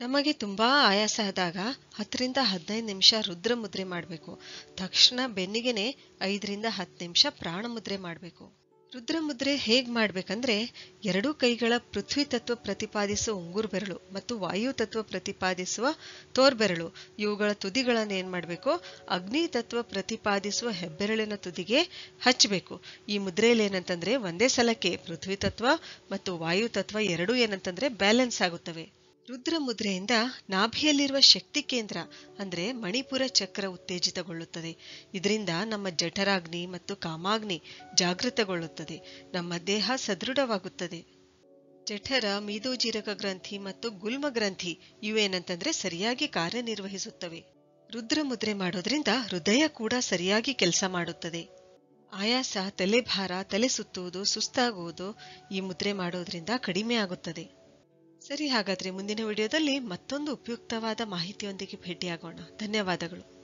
ನಮಗೆ ತುಂಬಾ ಆಯಾಸ ಆದಾಗ 10 ರಿಂದ 15 ನಿಮಿಷ ರುದ್ರ ಮುದ್ರೆ ಮಾಡಬೇಕು. ತಕ್ಷಣ ಬೆನ್ನಿಗೆನೆ 5 ರಿಂದ 10 ನಿಮಿಷ ಪ್ರಾಣ ಮುದ್ರೆ ಮಾಡಬೇಕು. ರುದ್ರ ಮುದ್ರೆ ಹೇಗ್ ಮಾಡ್ಬೇಕಂದ್ರೆ, ಎರಡೂ ಕೈಗಳ ಪೃಥ್ವಿ ತತ್ವ ಪ್ರತಿಪಾದಿಸುವ ಉಂಗುರು ಬೆರಳು ಮತ್ತು ವಾಯು ತತ್ವ ಪ್ರತಿಪಾದಿಸುವ ತೋರ್ಬೆರಳು ಇವುಗಳ ತುದಿಗಳನ್ನು ಏನ್ ಮಾಡ್ಬೇಕು, ಅಗ್ನಿ ತತ್ವ ಪ್ರತಿಪಾದಿಸುವ ಹೆಬ್ಬೆರಳಿನ ತುದಿಗೆ ಹಚ್ಚಬೇಕು. ಈ ಮುದ್ರೆಯಲ್ಲಿ ಏನಂತಂದ್ರೆ ಒಂದೇ ಸಲಕ್ಕೆ ಪೃಥ್ವಿ ತತ್ವ ಮತ್ತು ವಾಯು ತತ್ವ ಎರಡೂ ಏನಂತಂದ್ರೆ ಬ್ಯಾಲೆನ್ಸ್ ಆಗುತ್ತವೆ. ರುದ್ರ ಮುದ್ರೆಯಿಂದ ನಾಭಿಯಲ್ಲಿರುವ ಶಕ್ತಿ ಕೇಂದ್ರ ಅಂದ್ರೆ ಮಣಿಪುರ ಚಕ್ರ ಉತ್ತೇಜಿತಗೊಳ್ಳುತ್ತದೆ. ಇದರಿಂದ ನಮ್ಮ ಜಠರಾಗ್ನಿ ಮತ್ತು ಕಾಮಾಗ್ನಿ ಜಾಗೃತಗೊಳ್ಳುತ್ತದೆ. ನಮ್ಮ ದೇಹ ಸದೃಢವಾಗುತ್ತದೆ. ಜಠರ, ಮೀದೋಜೀರಕ ಗ್ರಂಥಿ ಮತ್ತು ಗುಲ್ಮ ಗ್ರಂಥಿ ಇವೇನಂತಂದ್ರೆ ಸರಿಯಾಗಿ ಕಾರ್ಯನಿರ್ವಹಿಸುತ್ತವೆ. ರುದ್ರ ಮುದ್ರೆ ಮಾಡೋದ್ರಿಂದ ಹೃದಯ ಕೂಡ ಸರಿಯಾಗಿ ಕೆಲಸ ಮಾಡುತ್ತದೆ. ಆಯಾಸ, ತಲೆಭಾರ, ತಲೆ ಸುತ್ತುವುದು, ಸುಸ್ತಾಗುವುದು ಈ ಮುದ್ರೆ ಮಾಡೋದ್ರಿಂದ ಕಡಿಮೆ ಆಗುತ್ತದೆ. ಸರಿ, ಹಾಗಾದ್ರೆ ಮುಂದಿನ ವಿಡಿಯೋದಲ್ಲಿ ಮತ್ತೊಂದು ಉಪಯುಕ್ತವಾದ ಮಾಹಿತಿಯೊಂದಿಗೆ ಭೇಟಿಯಾಗೋಣ. ಧನ್ಯವಾದಗಳು.